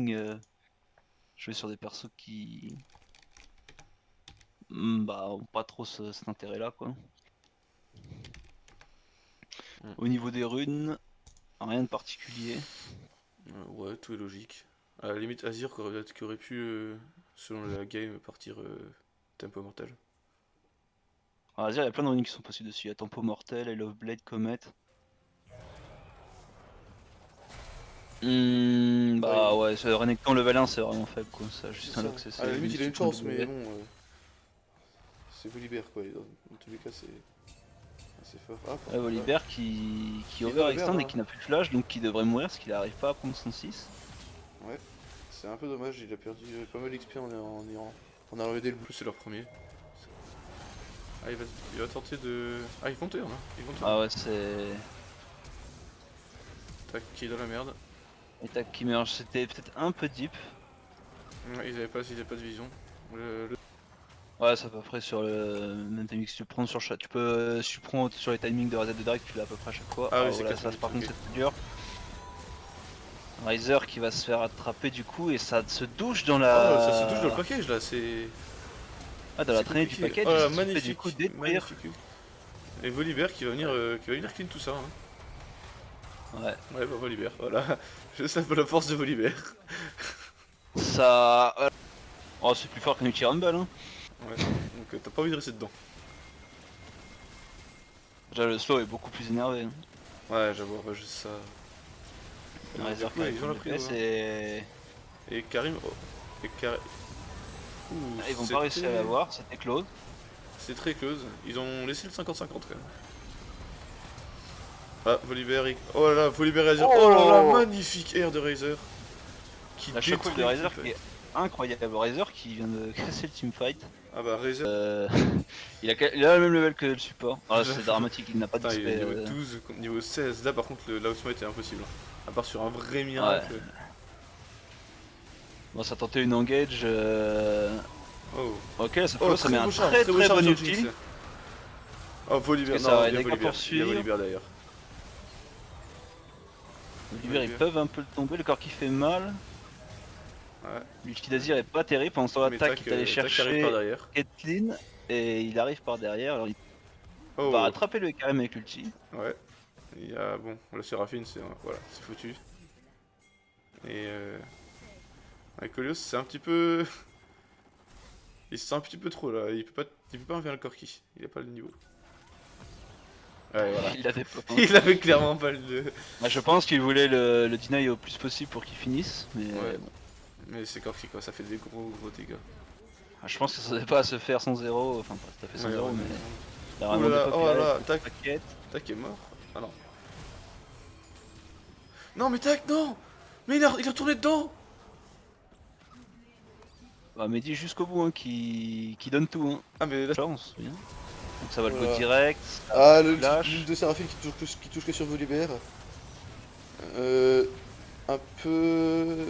timing, jouer sur des persos qui bah, ont pas trop cet intérêt-là, quoi. Au niveau des runes, rien de particulier. Ouais, tout est logique. À la limite, Azir qui aurait pu, selon la game, partir tempo mortel. On va dire, il y a plein de runes qui sont possibles dessus. Il y a Tempo Mortel, I Love Blade, Comet. Ouais, Bah ouais, ce Renekton level 1 c'est vraiment faible quoi, ça a c'est juste un ça. lock À la CC, limite, une il a une supprimante chance, mais W. bon, c'est Volibear quoi. Dans tous les cas, c'est assez fort. Ah, Ouais, ah, Volibear qui qui est dans la merde, overextend et hein. qui n'a plus de flash donc qui devrait mourir parce qu'il n'arrive pas à prendre son 6. Ouais, c'est un peu dommage, il a perdu pas mal d'XP en Iran. On a enlevé le bleu, c'est leur premier. Ah, il va tenter de. Ah, ils vont tuer, hein. Ils vont tuer. Ah ouais, c'est. Tac, qui est dans la merde. Et tac qui meurt, c'était peut-être un peu deep. Ouais, ils avaient pas de vision. Le- Ouais, c'est à peu près sur le même timing que tu prends sur chaque. Tu peux. Si tu prends sur les timings de reset de Drake, tu l'as à peu près à chaque fois. Ah Ah oui, c'est voilà, 4 ça minutes, par contre ok. c'est plus dur. Riser qui va se faire attraper du coup et ça se douche dans Oh, ça se touche dans le la. package là, c'est. Ah, dans la C'est traînée du compliqué. package, Oh il là, se fait du coup magnifique, détruire. magnifique. Et Volibear qui va venir clean tout ça. Hein. Ouais. Ouais, bah Volibear, voilà. Je sais pas la force de Volibear. Ça. Oh, c'est plus fort qu'un Uchi Rumble, hein. Ouais, donc t'as pas envie de rester dedans. Déjà, le slow est beaucoup plus énervé, hein. Ouais, j'avoue, bah, juste ça. Du Razer coup, qui ils ont récupère la le prise, PS ouais. et. Et Karim. Oh. Et Karim. Ouh, Ah, ils vont pas réussir à l'avoir, c'était close. C'est très close. Ils ont laissé le 50-50 quand même. Ah, Volibear. Oh là là, Volibear Razer. Oh là là, Oh, magnifique air de Razer. Qui la shockwave de détruit le Razer qui teamfight. est incroyable. Razer qui vient de casser le teamfight. Ah bah, Razer. Euh, il a le même level que le support. Ah, c'est J'avoue. dramatique, il n'a pas Putain, il d'XP. est niveau 12 contre niveau 16. Là, par contre, la Outsmite est impossible. À part sur un vrai Ouais. miracle. Bon, ça tentait une engage. Oh. Ok, ça Oh, flow, ça met un très très beau très charme bon sur Jinx. ulti. Oh, Est-ce Volibear. que ça Non, va il y a aider qu'à Volibear. Il y a poursuivre? Volibear d'ailleurs. Oliver, ils Volibear. peuvent un peu le tomber, le corps qui fait mal. Ouais. L'ulti d'Azir est pas terrible. Pendant son Mais attaque, il est allé tac qui arrive par chercher derrière. Caitlyn et il arrive par derrière. Alors il va Oh. rattraper le KM avec l'ulti. Ouais. Il y a. Bon, la Séraphine, c'est. Voilà, c'est foutu. Et. Avec Colios, c'est un petit peu. Il se sent un petit peu trop là. Il peut pas enlever le Corki. Il a pas le niveau. Ouais, voilà. Il a des pop, hein. Il avait clairement pas le. Bah, je pense qu'il voulait le deny au plus possible pour qu'il finisse. Mais Ouais. bon. Mais c'est Corki quoi, ça fait des gros dégâts. Ah, je pense que ça ne pas à se faire sans zéro. Enfin, pas tout à fait sans Ouais, zéro, ouais, mais mais. il a Ouh là vraiment des là, pop. oh Il là arrive là, avec tac, une paquette. tac est mort. Ah non. Non mais tac, non. Mais il a tourné dedans. Bah, Mehdi jusqu'au bout, hein, qui donne tout. Hein. Ah mais là. Là, on se souvient. Donc ça va le go Voilà. direct. Ça Ah, le petit flash. de Séraphine qui touche que sur Volibear. Euh, un peu.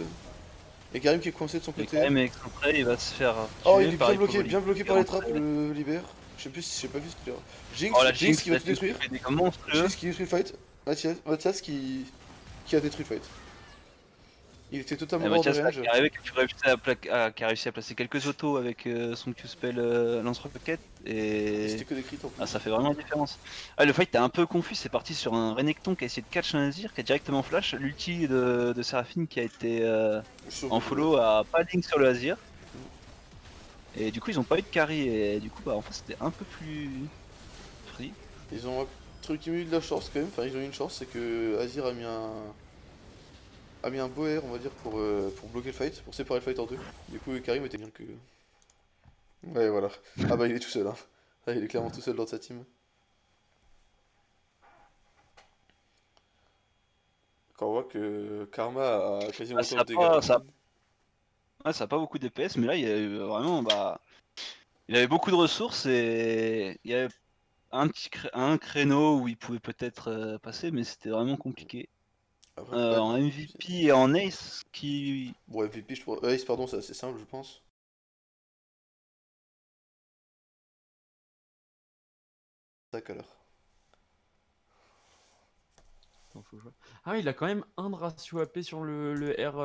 Et Karim qui est coincé de son Et quand côté. même excentré, il va se faire Oh, tuer. il est Pareil pour bien bloqué par les trappes, Volibear. le Volibear. Je sais pas vu ce qu'il a. Oh la Jinx Jinx, qui il va a tout fait détruire. des dégâts monstrueux. Jinx qui détruit le fight. Mathias qui a détruit le fight. Il était totalement Et hors de Mathias là, range. qui est arrivé, qui a réussi à placer quelques autos avec son Q-spell lance-roquette Et et c'était que des crits en ah, plus. ça fait vraiment la différence. Ah, le fight était un peu confus, c'est parti sur un Renekton qui a essayé de catch un Azir, qui a directement flash, l'ulti de Seraphine qui a été Sur en Volibear. follow à pas link sur le Azir. Et du coup ils ont pas eu de carry et du coup bah en fait c'était un peu plus free. Ils ont un truc qui m'a eu de la chance quand même. Enfin, ils ont eu une chance, c'est que Azir a mis un beau air, on va dire, pour bloquer le fight, pour séparer le fight en deux. Du coup, Karim était bien que. Ouais, voilà. Ah bah, il est tout seul, hein. Ah, il est clairement tout seul dans sa team. Quand on voit que Karma a quasiment Ah, autant de dégâts qu'Amine. ça a pas beaucoup d'EPS mais là il y a eu vraiment bah il avait beaucoup de ressources et il y avait un créneau où il pouvait peut-être passer, mais c'était vraiment compliqué. Après, faut pas être. En MVP et en Ace, qui. Bon, MVP, je trouve. Ace, pardon, c'est assez simple, je pense. Tac alors. Attends, faut que je vois. Ah, il a quand même un de ratio AP sur le R.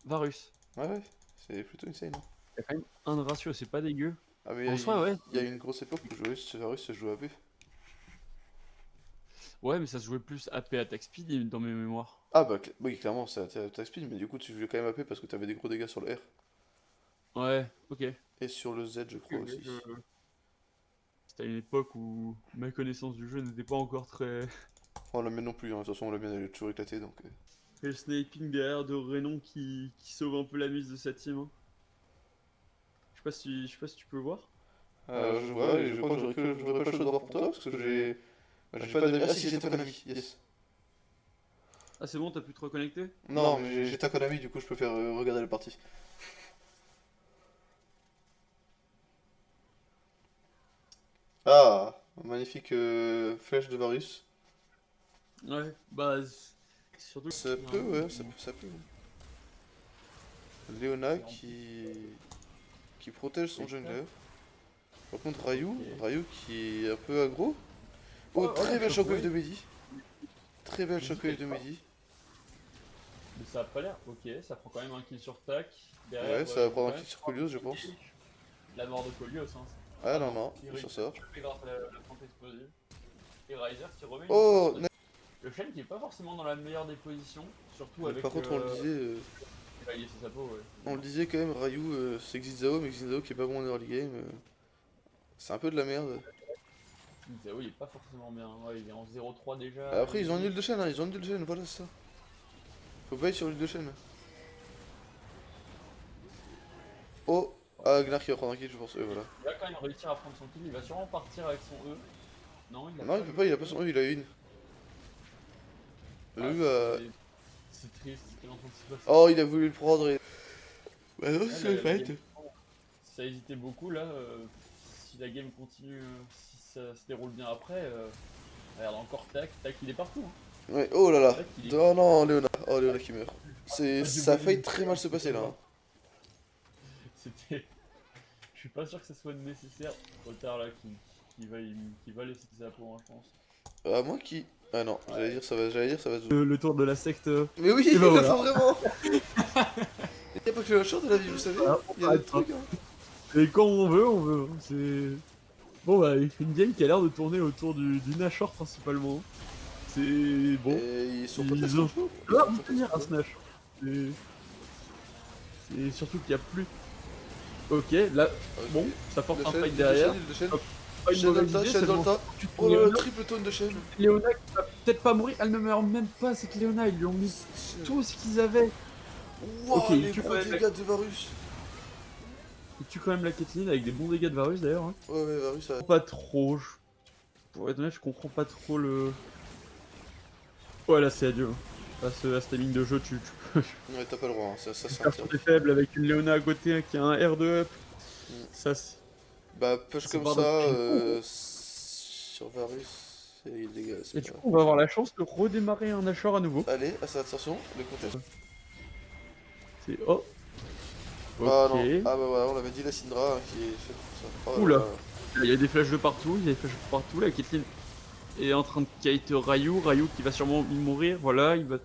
Varus. Ouais, c'est plutôt insane. Hein. Il y a quand même un de ratio, c'est pas dégueu. Ah, mais En soi, ouais. il y a une grosse époque où Varus se jouait AP. Ouais, mais ça se jouait plus AP attack speed dans mes mémoires. Ah, bah, oui, clairement, c'est attack speed, mais du coup, tu jouais quand même AP parce que t'avais des gros dégâts sur le R. Ouais, ok. Et sur le Z, je crois aussi. C'était à une époque où ma connaissance du jeu n'était pas encore très... Oh, la mienne non plus, hein. De toute façon, la mienne, elle est toujours éclatée, donc... Et le sniping derrière de Renon qui sauve un peu la mise de sa team. Hein. Je sais pas si tu peux voir. Je vois, et je crois que j'aurais pas le choix de voir pour toi, parce que j'ai pas d'amis. Ah si, j'ai ta Konami, yes. Ah c'est bon, t'as pu te reconnecter? Non, mais j'ai ta Konami, du coup, je peux faire regarder la partie. Ah, magnifique flèche de Varus. Ouais, bah... Surtout Ça peut, ouais, ça peut. Léona qui protège son jungler. Par contre, Ryu qui est un peu aggro. Oh, très belle shockwave de Mehdi. Très belle shockwave de Mehdi. Mais ça a pas l'air... Ok, ça prend quand même un kill sur tac. Derrière, ouais, ça va prendre un kill sur Colios, je pense. La mort de Colios, hein. Ah non, non, il s'en sort. Grâce à la plante explosive. Et Riser qui remet Oh, le Shen qui est pas forcément dans la meilleure des positions, surtout avec... Par contre, on le disait... il est sa peau, ouais. On le disait quand même, Ryu, c'est Xizao, mais Xizao qui est pas bon en early game. C'est un peu de la merde. Xizao il est pas forcément bien, ouais, il est en 0-3 déjà. Après, ils ont une huile de chaîne, hein, ils ont une huile de chaîne, voilà, c'est ça. Faut pas être sur l'huile de chaîne. Oh, ah, Gnar qui va prendre un kill, je pense, voilà. Il va quand même réussir à prendre son kill, il va sûrement partir avec son E. Non, il peut pas, il a pas son E, il a une. Le E C'est triste ce qu'il est en train de se passer. Oh, il a voulu le prendre et... Bah non, c'est le fait. Ça a hésité beaucoup là, si la game continue, si ça se déroule bien après, regarde encore tac, il est partout. Hein. Ouais, oh là là. Oh non, Léona. Oh, Léona qui meurt. Ça a failli très mal se passer là. Hein. C'était... Je suis pas sûr que ce soit nécessaire. Retard là qui va laisser sa peau, hein, je pense. Ah, moi qui... Ah non, j'allais dire ça va se... Le tour de la secte... Mais oui, il le faut vraiment. Y'a pas que la chance de la vie, vous savez. Il y a des trucs, hein. Et quand on veut, c'est... Bon bah, une game qui a l'air de tourner autour du Nashor principalement. C'est... Bon... Et ils sont pas très ont... chauds. Ah, on peut dire un Snash. C'est surtout qu'il y a plus... Ok, là, bon, ça force un fight derrière. Chaîne Delta. Oh là là, triple tonne de chaîne. Léona qui va peut-être pas mourir, elle ne meurt même pas, c'est que Léona, ils lui ont mis tout ce qu'ils avaient. Wow, ok, les gros dégâts de Varus. Il tue quand même la Caitlyn avec des bons dégâts de Varus d'ailleurs. Hein. Ouais, Varus, ça... Pas trop, pour être honnête, je comprends pas trop le... Ouais, là c'est adieu. À cette ligne de jeu, tu peux... Ouais, t'as pas le droit, hein. Ça c'est faible avec une Léona à côté qui a un R2 up. Ça c'est... Bah, push comme ça, sur Varus, c'est illégal. Et du coup, on va avoir la chance de redémarrer un Nashor à nouveau. Allez, attention, le contest. C'est... Oh. Ah non, ah bah voilà, on avait dit la Syndra qui est faite pour ça. Oh, oula, il y a des flashs de partout, la Caitlyn est en train de kite Ryu qui va sûrement mourir, voilà, il va...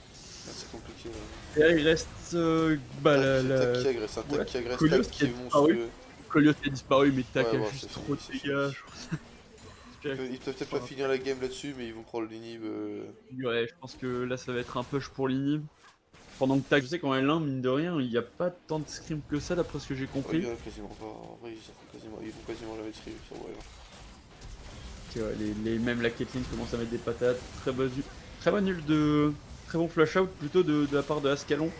C'est compliqué, ouais. Et là, il reste... bah Tac qui agresse, Tac qui agresse, Tac qui est monstrueux. Colios qui a disparu, mais Tac a juste trop de dégâts. Ils peuvent peut-être pas finir la game là-dessus, mais ils vont prendre l'inhib. Ouais, je pense que là, ça va être un push pour l'inhib. Pendant que Tac, je sais qu'en L1, mine de rien, il n'y a pas tant de scrim que ça, d'après ce que j'ai compris. Il y en a quasiment pas, en vrai, ils font quasiment jamais de scrim sur Warrior. Même la Caitlyn commence à mettre des patates. Très bon nul de... Très bon flash out plutôt de la part de Ascalon.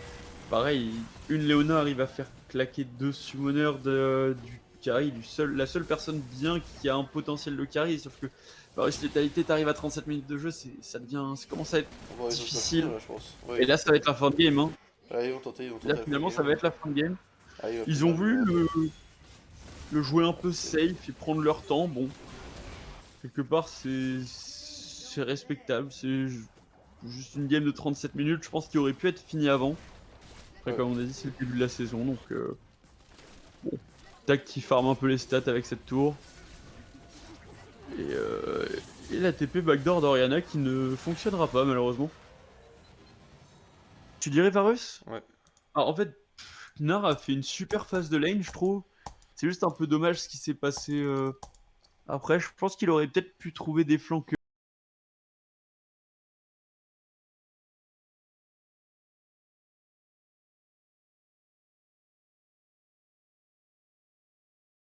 Pareil, une Léona arrive à faire claquer deux summoners du carry, la seule personne bien qui a un potentiel de carry, sauf que si létalité t'arrives à 37 minutes de jeu, ça commence à être difficile. Là, je pense. Ouais, et là ça va être la fin de game. Hein. Là, ils vont tenter là finalement ça va être la fin de game. Ils ont voulu le jouer un peu safe et prendre leur temps. Bon, quelque part c'est respectable, c'est juste une game de 37 minutes, je pense qu'il aurait pu être fini avant. Après, comme on a dit, c'est le début de la saison, donc bon. Tac qui farm un peu les stats avec cette tour. Et la TP backdoor d'Oriana qui ne fonctionnera pas malheureusement. Tu dirais Varus? Ouais. Alors, en fait, Gnar a fait une super phase de lane, je trouve. C'est juste un peu dommage ce qui s'est passé après. Je pense qu'il aurait peut-être pu trouver des flancs